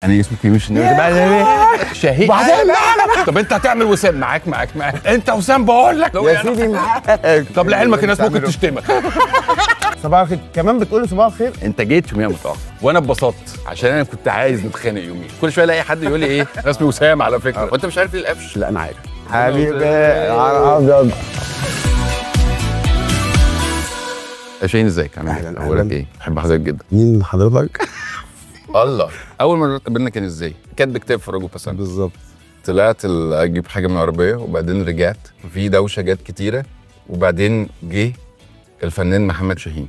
انا اسمي كريمش شهيق. طب انت هتعمل وسام معاك انت وسام بقول لك يا سيدي معاك. طب لعلمك الناس ممكن تشتمك. صباح الخير كمان بتقول لي صباح الخير. انت جيت يوميها متاخر وانا اتبسطت عشان انا كنت عايز نتخانق يومين. كل شويه الاقي حد يقول لي ايه انا اسمي وسام على فكره وانت مش عارف ليه القفش. لا انا عارف حبيبي على ابيض. يا شاهين ازيك عامل ايه؟ اخبارك ايه؟ بحب حضرتك جدا. مين حضرتك؟ الله اول مره اتقابلنا كان ازاي؟ كاتب كتاب في راجل بسام بالظبط. طلعت اجيب حاجه من العربيه وبعدين رجعت في دوشه جت كتيره وبعدين جه الفنان محمد شاهين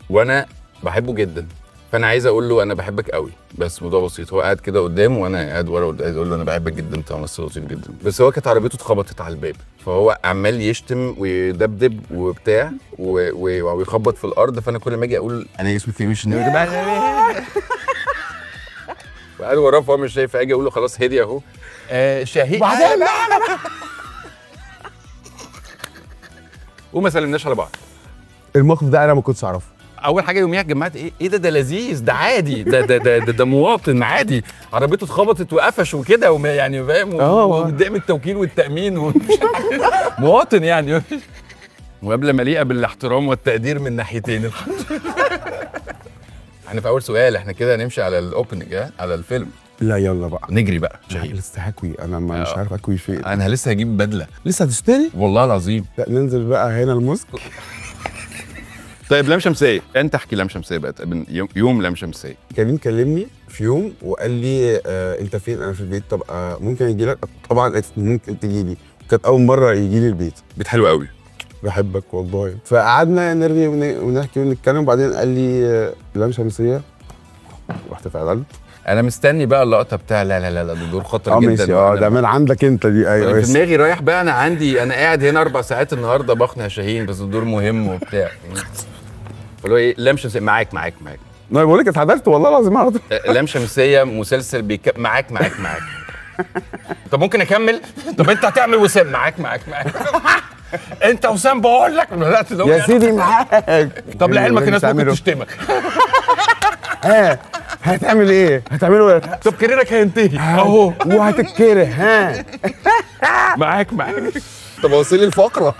وانا بحبه جدا فانا عايز اقول له انا بحبك قوي بس موضوع بسيط. هو قاعد كده قدامه وانا قاعد ورا عايز اقول له انا بحبك جدا انت ممثل لطيف جدا بس هو كانت عربيته اتخبطت على الباب فهو عمال يشتم ويدبدب وبتاع ويخبط في الارض فانا كل ما اجي اقول انا اسمي كريمش وقاعد وراه فهو مش شايف اجي اقول له خلاص هدي اهو شهيق وما سلمناش على بعض. الموقف ده انا ما كنتش اعرفه. اول حاجه يوميها جمعت ايه ده لذيذ ده عادي ده مواطن عادي عربيته اتخبطت وقفش وكده يعني فاهم وقدام التوكيل والتامين مواطن يعني وقبل مليئه بالاحترام والتقدير من ناحيتين. احنا في اول سؤال احنا كده هنمشي على الاوبننج على الفيلم. لا يلا بقى نجري بقى. لسه هكوي انا مش عارف اكوي فين. انا لسه هجيب بدله. لسه هتشتري؟ والله العظيم. لا ننزل بقى هنا المسك. طيب لام شمسيه انت احكي لام شمسيه بقى يوم لام شمسيه. كريم كلمني في يوم وقال لي انت فين؟ انا في البيت. طب ممكن اجي لك؟ طبعا ممكن تجي لي. كانت اول مره يجي لي البيت. بيت حلو قوي. بحبك والله. فقعدنا نرغي ونحكي ونتكلم وبعدين قال لي لام شمسيه رحت فعلا. انا مستني بقى اللقطه بتاع لا ده دور خطر جدا. ماشي ده من عندك انت دي. ايوه في دماغي رايح بقى انا قاعد هنا 4 ساعات النهارده بقنع شاهين بس الدور مهم وبتاع. فلو ايه لام شمسيه معاك انا بقول لك اتعدلت والله العظيم على طول. لام شمسيه مسلسل معاك طب ممكن اكمل؟ طب انت هتعمل وسام معاك انت وسام بقول لك يا سيدي معاك. طب لعلمك الناس ممكن تشتمك. هتعمل ايه؟ هتعملوا ايه؟ طب كاريرك هينتهي اهو وهتتكره. معاك طب اوصل لي الفقره.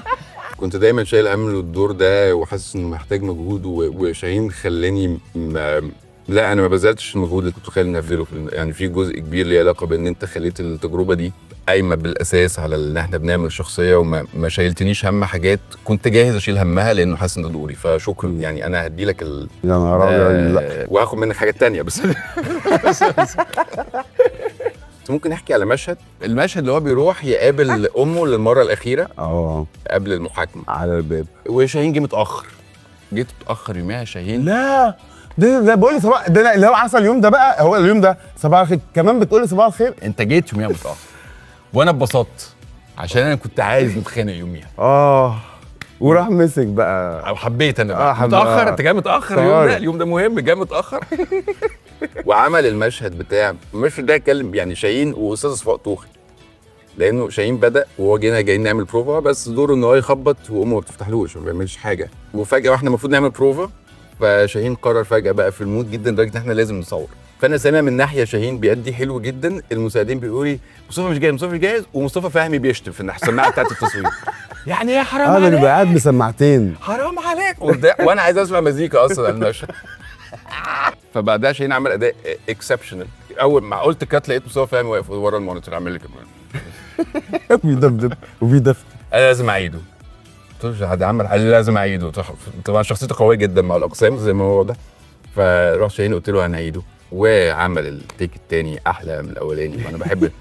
كنت دايما شايل هم الدور ده وحاسس انه محتاج مجهود وشاهين خلاني لا انا ما بذلتش المجهود اللي كنت متخيل اني ابذله يعني في جزء كبير ليه علاقه بان انت خليت التجربه دي قايمه بالاساس على ان احنا بنعمل الشخصيه وما شايلتنيش هم حاجات كنت جاهز اشيل همها لانه حاسس ان ده دوري فشكرا يعني انا هدي لك يا نهار ابيض. لا وهاخد منك حاجات تانية بس ممكن نحكي على المشهد اللي هو بيروح يقابل امه للمره الاخيره قبل المحاكمه على الباب وشاهين جيت متاخر يوميها شاهين. لا ده بقول لي صباح ده اللي هو حصل اليوم ده بقى هو اليوم ده صباح الخير كمان بتقول لي صباح الخير. انت جيت يوميها متاخر وانا اتبسطت عشان انا كنت عايز نتخانق يوميها. وراح مسك بقى او حبيت انا بقى متاخر. انت جاي متاخر اليوم ده مهم جاي متاخر. وعمل المشهد ده اتكلم يعني شاهين واستاذ صفاء طوخي لانه شاهين بدا وهو جايين نعمل بروفا بس دوره ان هو يخبط وامه ما بتفتحلوش ما بيعملش حاجه وفجاه واحنا المفروض نعمل بروفا فشاهين قرر فجاه بقى في المود جدا لدرجه ان احنا لازم نصور. فانا سامع من ناحيه شاهين بيأدي حلو جدا المساعدين بيقولوا لي مصطفى مش جاهز ومصطفى فهمي بيشتم في السماعه بتاعت التصوير. يعني ايه حرام عليك؟ انا ببقى قاعد بسماعتين حرام عليك وانا عايز اسمع مزيكا اصلا المشهد. فبعدها شاهين عمل اداء اكسبشنال. اول ما قلت كات لقيت مصطفى فهمي واقف ورا المونيتور عامل لي كمان بيدبدب وبيدفن. انا لازم اعيده. قلت له حد عمل قال لي لازم اعيده. طبعا شخصيته قويه جدا مع الاقسام زي ما هو ده. فرحت شاهين قلت له هنعيده وعمل التيك الثاني احلى من الاولاني وانا بحب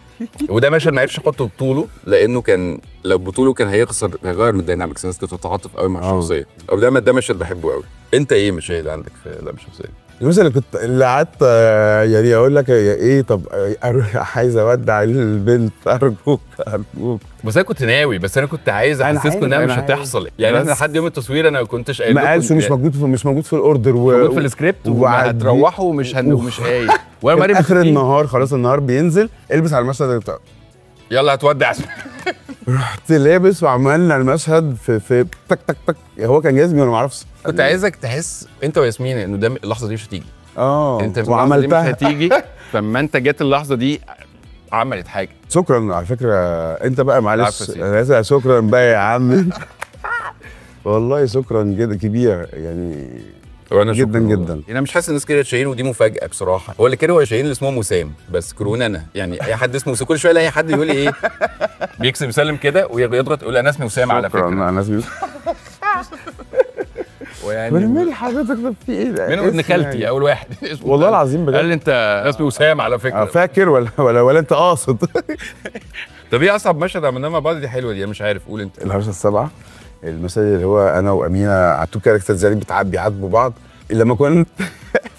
وده مشهد ما عرفش احطه بطوله لانه كان لو بطوله كان هيغير من الداينامكس. الناس كانت تتعاطف قوي مع الشخصيه. او ده مشهد بحبه قوي. انت ايه مشاهد عندك في لام شمسيه؟ المثل اللي قعدت يعني اقول لك ايه طب عايز اودع البنت ارجوك بس انا كنت ناوي بس انا كنت عايز احسسكم انها مش هتحصل يعني احنا لحد يوم التصوير انا ما كنتش قايل ما قالش مش موجود في الاوردر موجود في السكريبت وهتروحوا ومش قايل وانا مريم اخر النهار خلاص النهار بينزل البس على المشهد بتاع يلا هتودع. رحت لابس وعملنا المشهد في تك هو كان جاذبي وانا ما اعرفش. كنت عايزك تحس انت وياسمين انه ده اللحظه دي مش هتيجي انت وعملتها مش هتيجي، فما انت جت اللحظه دي عملت حاجه. شكرا على فكره. انت بقى معلش، العفو شكرا بقى يا عم. والله شكرا جدا كبير يعني. وانا جدا جدا. انا مش حاسس الناس كده شاهين، ودي مفاجاه بصراحه. هو اللي كده هو شاهين اللي اسمه مسام، بس كورونا انا يعني اي حد اسمه كل شويه الاقي حد يقول لي ايه، بيكسب يسلم كده ويضغط يقول انا اسمي مسام على فكره. انا اسمي ويعني مالي حضرتك ده في ايه ده؟ منهم ابن خالتي يعني. اول واحد والله العظيم بجد قال لي انت اسمي وسام على فكره. فاكر ولا انت قاصد؟ طب ايه اصعب مشهد عملناه مع بعض؟ دي حلوه دي، انا مش عارف، قول انت. الهرشه السبعه، المشهد اللي هو انا وامينه على تو كاركترز يعني بيعاتبوا بعض. لما كنت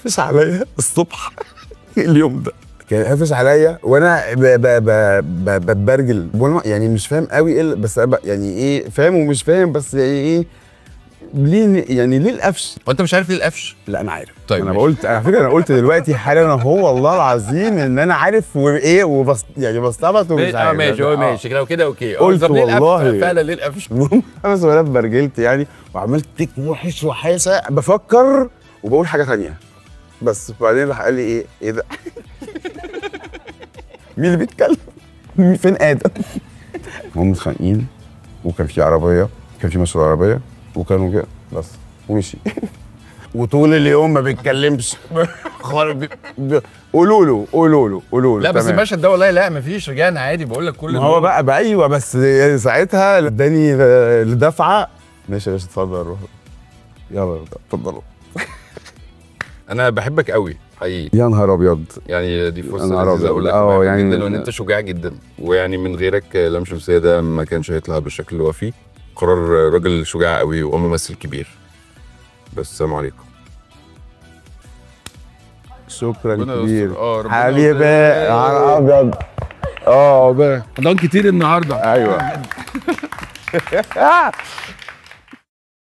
قافش عليا الصبح اليوم ده كان قافش عليا وانا بتبرجل يعني مش فاهم قوي ايه، بس يعني ايه فاهم ومش فاهم، بس يعني ايه ليه يعني ليه القفش؟ وانت مش عارف ليه القفش؟ لا انا عارف. طيب انا قلت على فكره، انا قلت دلوقتي حالا هو والله العظيم ان انا عارف وايه يعني بستعبط ومش عارف. ماشي هو ماشي لو كده اوكي. قلت والله فعلا ليه القفش؟ انا صغير برجلت يعني وعملت تيك وحش وحاسه بفكر وبقول حاجه ثانيه، بس بعدين راح قال لي ايه ده؟ مين اللي بيتكلم؟ فين ادم؟ هم متخانقين وكان في عربيه، كان في مشروع عربيه وكانوا كده بس ومشي. وطول اليوم ما بيتكلمش. قولوا له لا بس المشهد ده والله لا مفيش، رجعنا عادي. بقول لك كل ما هو بقى ايوه، بس ساعتها اداني الدفعه. ماشي يا باشا اتفضل روح، يلا اتفضلوا. انا بحبك قوي حقيقي. يا نهار ابيض، يعني دي فرصه لذيذه اقول لك يعني جدا، لان انت شجاع جدا، ويعني من غيرك لام شمسيه ده ما كانش هيطلع بالشكل اللي هو فيه. قرار راجل شجاع قوي وممثل كبير. بس السلام عليكم. شكرا كبير حبيبي. ابيض رمضان كتير النهارده. ايوه.